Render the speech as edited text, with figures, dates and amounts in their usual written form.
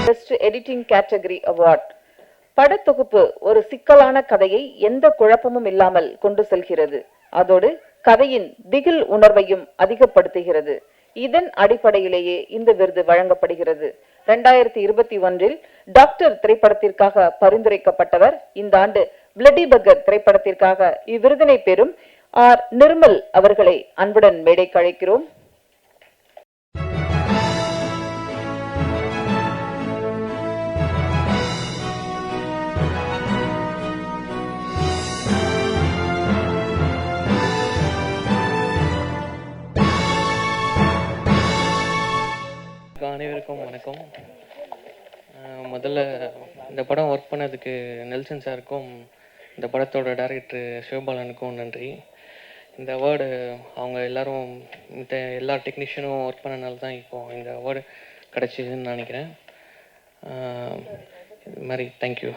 Best editing category award. படத்தொகுப்பு ஒரு சிக்கலான கதையை எந்த குழப்பமும் இல்லாமல் கொண்டு செல்கிறது. அதோடு கதையின் திகில் உணர்வையும் அதிகப்படுத்துகிறது. இதன் அடிப்படையிலேயே இந்த விருது வழங்கப்படுகிறது. 2021 டாக்டர் திரைப்படத்திற்காக பரிந்துரைக்கப்பட்டவர். இந்த ஆண்டு பிளடி பகர் திரைப்படத்திற்காக இவ்விருதினை பெறும் ஆர் நிர்மல் அவர்களை அன்புடன் மேடைக்கு அழைக்கிறோம். அனைவருக்கும் வணக்கம். முதல்ல இந்த படம் ஒர்க் பண்ணதுக்கு நெல்சன் சாருக்கும் இந்த படத்தோட டைரக்டர் சிவபாலனுக்கும் நன்றி. இந்த அவார்டு அவங்க எல்லாரும் எல்லா டெக்னீஷியனும் ஒர்க் பண்ணனால தான் இப்போது இந்த அவார்டு கிடச்சிதுன்னு நினைக்கிறேன். இது மாதிரி தேங்க்யூ.